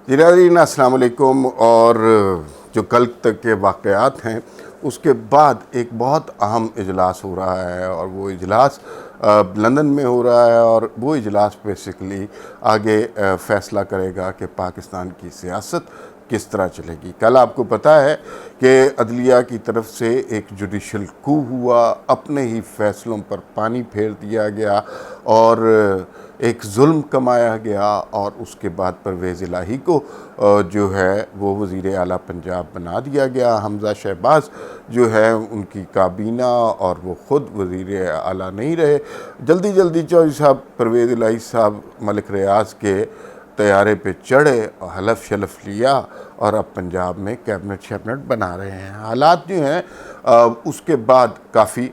जी नाज़रीन, अस्सलाम वालेकुम। और जो कल तक के वाक़यात हैं उसके बाद एक बहुत अहम इजलास हो रहा है और वो इजलास लंदन में हो रहा है और वो इजलास बेसिकली आगे फ़ैसला करेगा कि पाकिस्तान की सियासत किस तरह चलेगी। कल आपको पता है कि अदलिया की तरफ से एक जुडिशल कू हुआ, अपने ही फ़ैसलों पर पानी फेर दिया गया और एक जुल्म कमाया गया और उसके बाद परवेज़ इलाही को जो है वो वज़ीर आला पंजाब बना दिया गया। हमज़ा शहबाज जो है उनकी काबीना और वो ख़ुद वज़ीर आला नहीं रहे। जल्दी जल्दी चौधरी साहब परवेज़ इलाही साहब मलिक रियाज के तैयारे पे चढ़े और हलफ शलफ लिया और अब पंजाब में कैबिनेट शैबिनेट बना रहे हैं। हालात जो हैं उसके बाद काफ़ी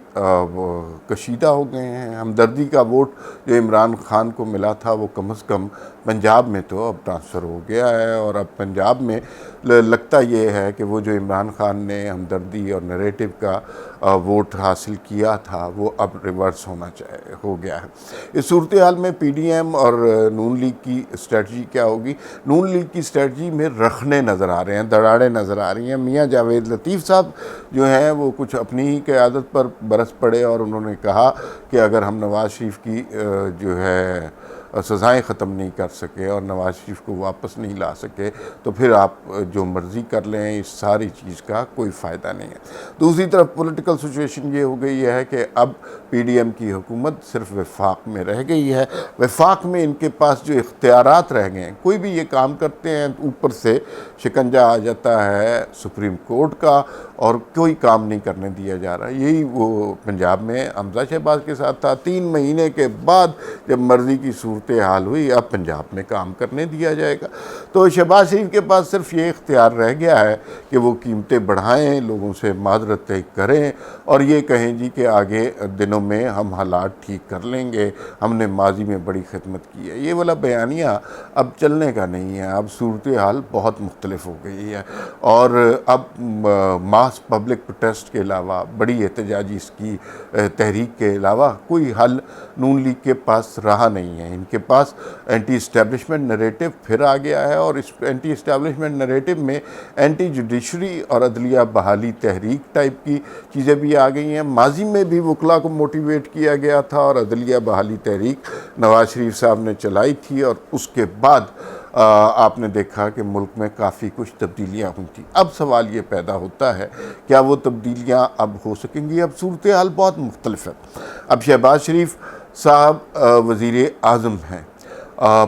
कशीदा हो गए हैं। हमदर्दी का वोट जो इमरान खान को मिला था वो कम से कम पंजाब में तो अब ट्रांसफ़र हो गया है और अब पंजाब में लगता ये है कि वो जो इमरान खान ने हमदर्दी और नरेटिव का वोट हासिल किया था वो अब रिवर्स हो गया है। इस सूरत हाल में PDM और नून लीग की स्ट्रेटजी क्या होगी? नून लीग की स्ट्रेटजी में रखने नज़र आ रहे हैं, दरारें नज़र आ रही हैं। मियाँ जावेद लतीफ़ साहब जो हैं वो कुछ अपनी ही क़यादत पर बरस पड़े और उन्होंने कहा कि अगर हम नवाज़ शरीफ की जो है सज़ाएँ ख़त्म नहीं कर सके और नवाज़ शरीफ को वापस नहीं ला सके तो फिर आप जो मर्ज़ी कर लें, इस सारी चीज़ का कोई फ़ायदा नहीं है। दूसरी तरफ पॉलिटिकल सिचुएशन ये हो गई है कि अब PDM की हुकूमत सिर्फ वफाक में रह गई है। वफाक में इनके पास जो इख्तियारात रह गए हैं, कोई भी ये काम करते हैं ऊपर से शिकंजा आ जाता है सुप्रीम कोर्ट का और कोई काम नहीं करने दिया जा रहा। यही वो पंजाब में हमज़ा शहबाज के साथ था। 3 महीने के बाद जब मर्ज़ी की सूरत हाल हुई, अब पंजाब में काम करने दिया जाएगा। तो शहबाज शरीफ के पास सिर्फ ये इख्तियार रह गया है कि वो कीमतें बढ़ाएं, लोगों से माजरतें करें और ये कहें जी कि आगे दिनों में हम हालात ठीक कर लेंगे, हमने माजी में बड़ी खिदमत की है। ये वाला बयानिया अब चलने का नहीं है। अब सूरत हाल बहुत मुख्तलिफ हो गई है और अब मास पब्लिक प्रोटेस्ट के अलावा, बड़ी एहतजाजी इसकी तहरीक के अलावा कोई हल नून लीग के पास रहा नहीं है। इनके पास एंटी इस्टेब्लिशमेंट नरेटिव फिर आ गया है और इस एंटी इस्टेब्लिशमेंट नरेटिव में एंटी जुडिशरी और अदलिया बहाली तहरीक टाइप की चीज़ें भी आ गई हैं। माजी में भी वकला को मोटिवेट किया गया था और अदलिया बहाली तहरीक नवाज शरीफ साहब ने चलाई थी और उसके बाद आपने देखा कि मुल्क में काफ़ी कुछ तब्दीलियाँ हुई थी। अब सवाल ये पैदा होता है क्या वो तब्दीलियाँ अब हो सकेंगी? अब सूरत हाल बहुत मुख्तलिफ है। अब शहबाज शरीफ साहब वज़ीर आज़म हैं,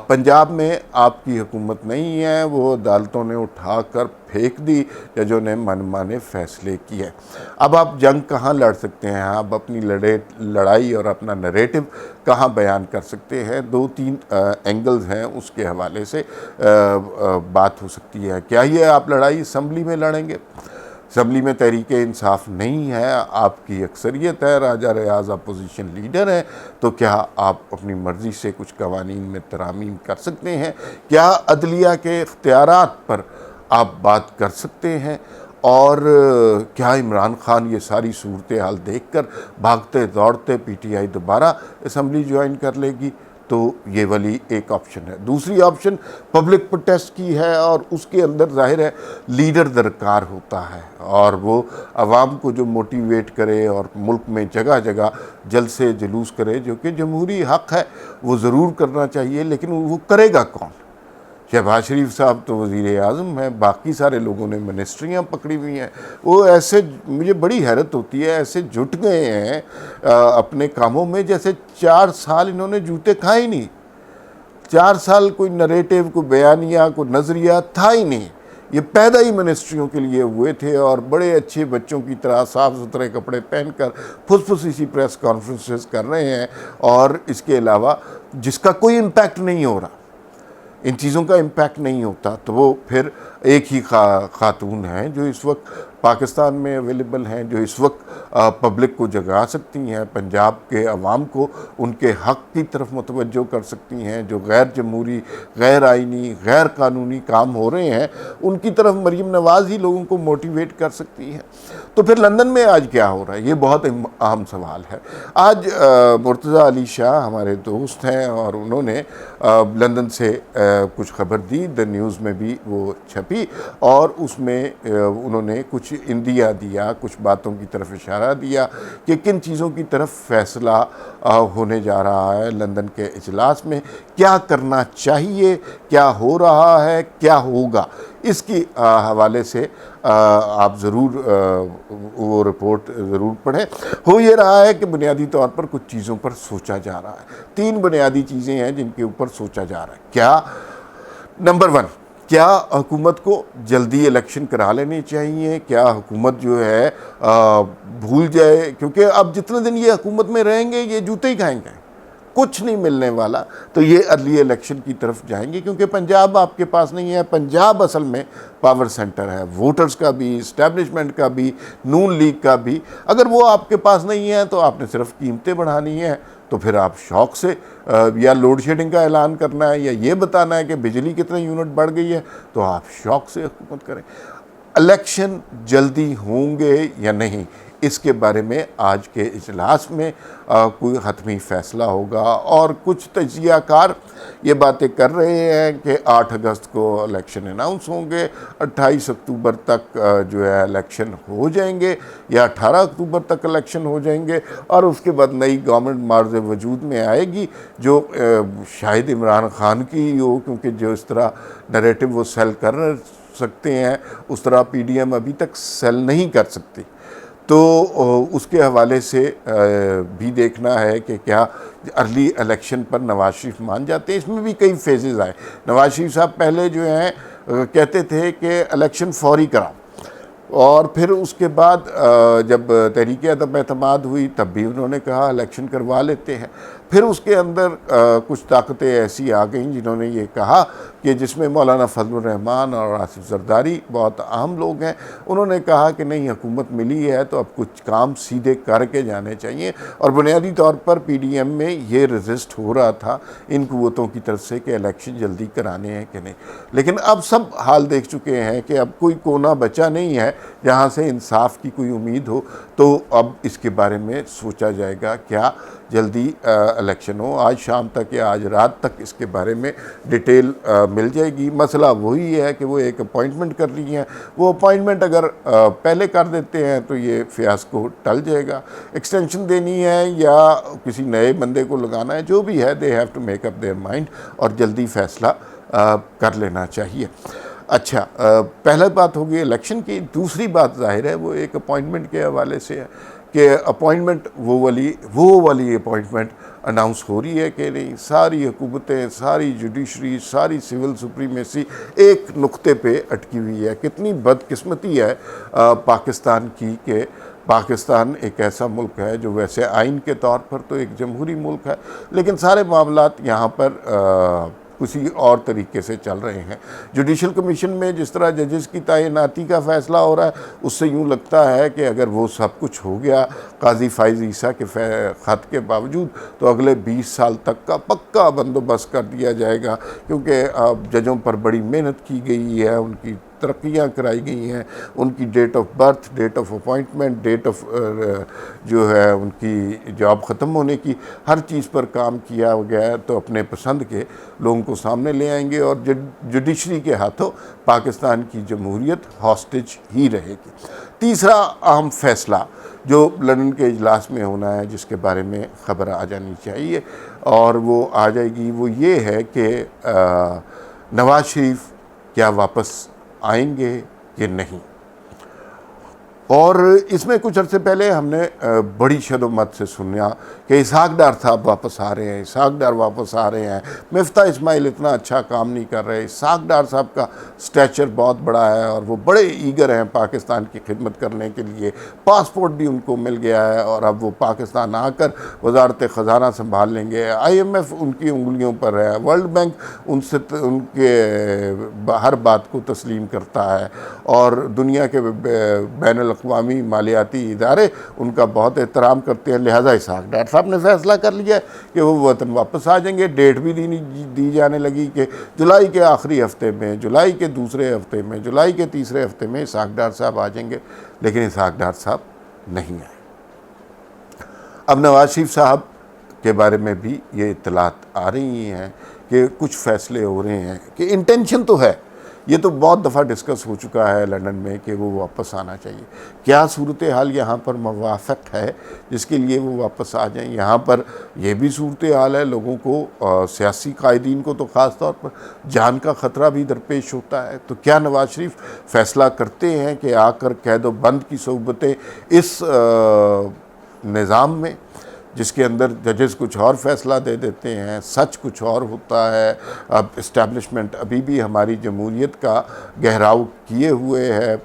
पंजाब में आपकी हुकूमत नहीं है, वो अदालतों ने उठा कर फेंक दी, जजों ने मनमाने फ़ैसले किए। अब आप जंग कहाँ लड़ सकते हैं? आप अपनी लड़ाई और अपना नरेटिव कहाँ बयान कर सकते हैं? 2-3 एंगल्स हैं, उसके हवाले से बात हो सकती है। क्या ये आप लड़ाई असम्बली में लड़ेंगे? असम्बली में तहरीक इंसाफ नहीं है, आपकी अक्सरियत है, राजा रियाज अपोजिशन लीडर हैं, तो क्या आप अपनी मर्ज़ी से कुछ कवानीन में तरामीम कर सकते हैं? क्या अदलिया के इख्तियारात पर आप बात कर सकते हैं? और क्या इमरान खान ये सारी सूरत हाल देख कर भागते दौड़ते PTI दोबारा असम्बली ज्वाइन कर लेगी? तो ये वाली एक ऑप्शन है। दूसरी ऑप्शन पब्लिक प्रोटेस्ट की है और उसके अंदर जाहिर है लीडर दरकार होता है और वो आवाम को जो मोटिवेट करे और मुल्क में जगह जगह जलसे जुलूस करे, जो कि जमहूरी हक़ है, वो ज़रूर करना चाहिए। लेकिन वो करेगा कौन? शहबाज शरीफ साहब तो वज़ीर आज़म हैं, बाकी सारे लोगों ने मिनिस्ट्रियाँ पकड़ी हुई हैं। वो ऐसे, मुझे बड़ी हैरत होती है, ऐसे जुट गए हैं अपने कामों में जैसे 4 साल इन्होंने जूते खाए ही नहीं। 4 साल कोई नरेटिव, कोई बयानिया, कोई नज़रिया था ही नहीं। ये पैदा ही मिनिस्ट्रियों के लिए हुए थे और बड़े अच्छे बच्चों की तरह साफ़ सुथरे कपड़े पहनकर फुसफुसी सी प्रेस कॉन्फ्रेंसेस कर रहे हैं और इसके अलावा जिसका कोई इम्पैक्ट नहीं हो रहा। इन चीज़ों का इम्पैक्ट नहीं होता तो वो फिर एक ही खातून हैं जो इस वक्त पाकिस्तान में अवेलेबल हैं जो इस वक्त पब्लिक को जगा सकती हैं, पंजाब के अवाम को उनके हक़ की तरफ मुतवज्जो कर सकती हैं। जो गैर जमहूरी, गैर आइनी, गैर कानूनी काम हो रहे हैं उनकी तरफ मरीम नवाज़ ही लोगों को मोटिवेट कर सकती हैं। तो फिर लंदन में आज क्या हो रहा है, ये बहुत अहम सवाल है। आज मुर्तज़ा अली शाह हमारे दोस्त हैं और उन्होंने लंदन से कुछ खबर दी, द न्यूज़ में भी वो छपी और उसमें उन्होंने कुछ इंदिया दिया, कुछ बातों की तरफ इशारा दिया कि किन चीज़ों की तरफ फ़ैसला होने जा रहा है लंदन के इजलास में, क्या करना चाहिए, क्या हो रहा है, क्या होगा। इसकी हवाले से आप ज़रूर वो रिपोर्ट ज़रूर पढ़ें। हो ये रहा है कि बुनियादी तौर पर कुछ चीज़ों पर सोचा जा रहा है। 3 बुनियादी चीज़ें हैं जिनके ऊपर सोचा जा रहा है। क्या, नंबर 1, क्या हुकूमत को जल्दी इलेक्शन करा लेने चाहिए? क्या हुकूमत जो है भूल जाए, क्योंकि अब जितने दिन ये हुकूमत में रहेंगे ये जूते ही खाएंगे, कुछ नहीं मिलने वाला, तो ये अर्ली इलेक्शन की तरफ जाएंगे। क्योंकि पंजाब आपके पास नहीं है, पंजाब असल में पावर सेंटर है, वोटर्स का भी, इस्टेब्लिशमेंट का भी, नून लीग का भी। अगर वो आपके पास नहीं है तो आपने सिर्फ कीमतें बढ़ानी है, तो फिर आप शौक से या लोड शेडिंग का ऐलान करना है या ये बताना है कि बिजली कितने यूनिट बढ़ गई है, तो आप शौक से हुकूमत करें। इलेक्शन जल्दी होंगे या नहीं, इसके बारे में आज के इजलास में कोई हतमी फ़ैसला होगा। और कुछ तजियाकार ये बातें कर रहे हैं कि 8 अगस्त को इलेक्शन अनाउंस होंगे, 28 अक्टूबर तक जो है इलेक्शन हो जाएंगे या 18 अक्टूबर तक इलेक्शन हो जाएंगे और उसके बाद नई गवर्नमेंट मार्ज़ वजूद में आएगी जो शायद इमरान खान की ही हो, क्योंकि जो इस तरह नैरेटिव वो सेल कर सकते हैं उस तरह पीडीएम अभी तक सेल नहीं कर सकती। तो उसके हवाले से भी देखना है कि क्या अर्ली इलेक्शन पर नवाज शरीफ मान जाते हैं। इसमें भी कई फेजेस आए। नवाज शरीफ साहब पहले जो हैं कहते थे कि इलेक्शन फौरी कराओ, और फिर उसके बाद जब तहरीक अदम एतमाद हुई तब भी उन्होंने कहा इलेक्शन करवा लेते हैं। फिर उसके अंदर कुछ ताकतें ऐसी आ गईं जिन्होंने ये कहा कि जिसमें मौलाना फजलुर रहमान और आसिफ जरदारी बहुत अहम लोग हैं, उन्होंने कहा कि नहीं, हुकूमत मिली है तो अब कुछ काम सीधे करके जाने चाहिए। और बुनियादी तौर पर पीडीएम में ये रजिस्ट हो रहा था इन कुव्वतों की तरफ से कि इलेक्शन जल्दी कराने हैं कि नहीं। लेकिन अब सब हाल देख चुके हैं कि अब कोई कोना बचा नहीं है जहाँ से इंसाफ की कोई उम्मीद हो, तो अब इसके बारे में सोचा जाएगा क्या जल्दी इलेक्शन हो। आज शाम तक या आज रात तक इसके बारे में डिटेल मिल जाएगी। मसला वही है कि वो एक अपॉइंटमेंट कर रही हैं, वो अपॉइंटमेंट अगर पहले कर देते हैं तो ये फियास्को टल जाएगा। एक्सटेंशन देनी है या किसी नए बंदे को लगाना है, जो भी है, they have to make up their mind और जल्दी फैसला कर लेना चाहिए। अच्छा, पहला बात होगी इलेक्शन की। दूसरी बात जाहिर है वो एक अपॉइंटमेंट के हवाले से है कि अपॉइंटमेंट वो वाली अपॉइंटमेंट अनाउंस हो रही है कि नहीं। सारी हुकूमतें, सारी जुडिशरी, सारी सिविल सुप्रीमेसी एक नुक्ते पे अटकी हुई है। कितनी बदकिस्मती है पाकिस्तान की कि पाकिस्तान एक ऐसा मुल्क है जो वैसे आइन के तौर पर तो एक जमहूरी मुल्क है, लेकिन सारे मामलात यहाँ पर किसी और तरीके से चल रहे हैं। जुडिशल कमीशन में जिस तरह जजेस की तैनाती का फ़ैसला हो रहा है, उससे यूँ लगता है कि अगर वो सब कुछ हो गया काजी फाइज़ ईसा के ख़त के बावजूद, तो अगले 20 साल तक का पक्का बंदोबस्त कर दिया जाएगा। क्योंकि जजों पर बड़ी मेहनत की गई है, उनकी तरक्कियाँ कराई गई हैं, उनकी date of birth, date of appointment, date of जो है उनकी जॉब ख़त्म होने की, हर चीज़ पर काम किया गया है। तो अपने पसंद के लोगों को सामने ले आएंगे और जुडिशरी के हाथों पाकिस्तान की जमहूरियत हॉस्टेज ही रहेगी। तीसरा अहम फ़ैसला जो लंदन के इजलास में होना है, जिसके बारे में ख़बर आ जानी चाहिए और वो आ जाएगी, वो ये है कि नवाज शरीफ क्या वापस आएंगे कि नहीं। और इसमें कुछ अर्से पहले हमने बड़ी शदोमत से सुना कि इसहाक डार साहब वापस आ रहे हैं, इसहाक डार वापस आ रहे हैं, मिफ्ता इस्माइल इतना अच्छा काम नहीं कर रहे। इसहाक डार साहब का स्टैचर बहुत बड़ा है और वो बड़े ईगर हैं पाकिस्तान की खिदमत करने के लिए, पासपोर्ट भी उनको मिल गया है और अब वो पाकिस्तान आकर वजारत ख़जाना संभाल लेंगे। IMF उनकी उंगलियों पर है, वर्ल्ड बैंक उनसे उनके हर बात को तस्लीम करता है और दुनिया के बैनुल अक़वामी मालियाती इदारे उनका बहुत एहतराम करते हैं। लिहाजा इसहाक डार साहब ने फैसला कर लिया कि वो वतन वापस आ जाएंगे। डेट भी दी जाने लगी कि जुलाई के आखिरी हफ्ते में, जुलाई के दूसरे हफ्ते में, जुलाई के तीसरे हफ्ते में इसहाक डार साहब आ जाएंगे, लेकिन इसहाक डार साहब नहीं आए। अब नवाज शरीफ साहब के बारे में भी ये इत्तलात आ रही हैं कि कुछ फ़ैसले हो रहे हैं कि इंटेंशन तो है, ये तो बहुत दफ़ा डिस्कस हो चुका है लंदन में कि वो वापस आना चाहिए। क्या सूरत हाल यहाँ पर मुवाफ़क़ है जिसके लिए वो वापस आ जाएं? यहाँ पर यह भी सूरत हाल है, लोगों को सियासी कायदीन को तो ख़ास तौर पर जान का ख़तरा भी दरपेश होता है। तो क्या नवाज शरीफ फ़ैसला करते हैं कि आकर कैद व बंद की सोबतें इस निज़ाम में, जिसके अंदर जजेस कुछ और फैसला दे देते हैं, सच कुछ और होता है। अब इस्टेब्लिशमेंट अभी भी हमारी जमहूरियत का गहराव किए हुए है,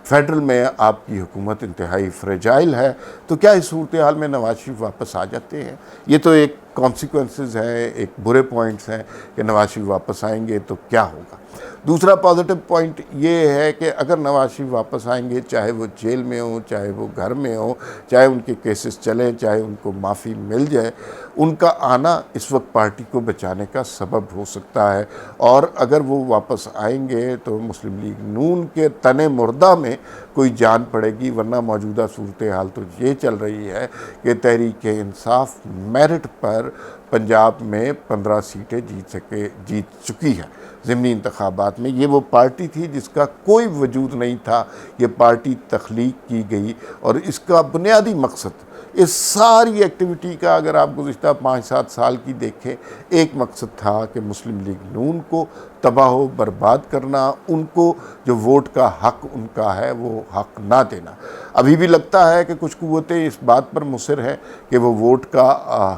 फेडरल में आपकी हुकूमत इंतहाई फ्रेजाइल है। तो क्या इस सूरत हाल में नवाज शरीफ वापस आ जाते हैं? ये तो एक कॉन्सिक्वेंसेस हैं, एक बुरे पॉइंट्स हैं कि नवाज शरीफ वापस आएंगे तो क्या होगा। दूसरा पॉजिटिव पॉइंट ये है कि अगर नवाज शरीफ वापस आएंगे, चाहे वो जेल में हो, चाहे वो घर में हो, चाहे उनके केसेस चलें, चाहे उनको माफ़ी मिल जाए, उनका आना इस वक्त पार्टी को बचाने का सबब हो सकता है। और अगर वो वापस आएंगे तो मुस्लिम लीग नून के तने मुर्दा में कोई जान पड़ेगी, वरना मौजूदा सूरत हाल तो ये चल रही है कि तहरीक इंसाफ मेरिट पर पंजाब में 15 सीटें जीत चुकी है ज़िमनी इंतखाबात में। ये वो पार्टी थी जिसका कोई वजूद नहीं था, ये पार्टी तख्लीक की गई और इसका बुनियादी मकसद, इस सारी एक्टिविटी का अगर आप गुज़िश्ता 5-7 साल की देखें, एक मकसद था कि मुस्लिम लीग नून को तबाह बर्बाद करना, उनको जो वोट का हक़ उनका है वो हक़ ना देना। अभी भी लगता है कि कुछ कुव्वतें इस बात पर मुसिर हैं कि वो वोट का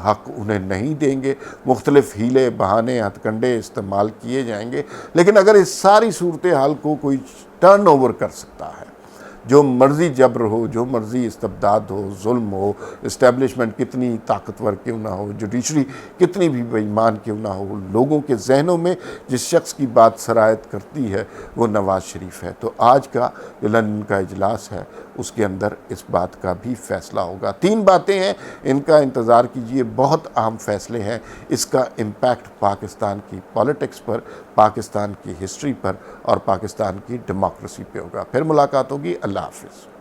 हक़ उन्हें नहीं देंगे, मुख्तलिफ हीले बहाने हथकंडे इस्तेमाल किए जाएंगे। लेकिन अगर इस सारी सूरत हाल को कोई टर्न ओवर कर सकता है, जो मर्ज़ी जबर हो, जो मर्ज़ी इस्तबदाद हो, जुल्म हो, इस्टेब्लिशमेंट कितनी ताकतवर क्यों ना हो, जुडिशरी कितनी भी बेईमान क्यों ना हो, लोगों के जहनों में जिस शख्स की बात सरायत करती है वो नवाज शरीफ है। तो आज का जो लंदन का इजलास है उसके अंदर इस बात का भी फ़ैसला होगा। 3 बातें हैं, इनका इंतज़ार कीजिए, बहुत अहम फ़ैसले हैं। इसका इम्पैक्ट पाकिस्तान की पॉलिटिक्स पर, पाकिस्तान की हिस्ट्री पर और पाकिस्तान की डेमोक्रेसी पे होगा। फिर मुलाकात होगी। अल्लाह हाफ़िज़।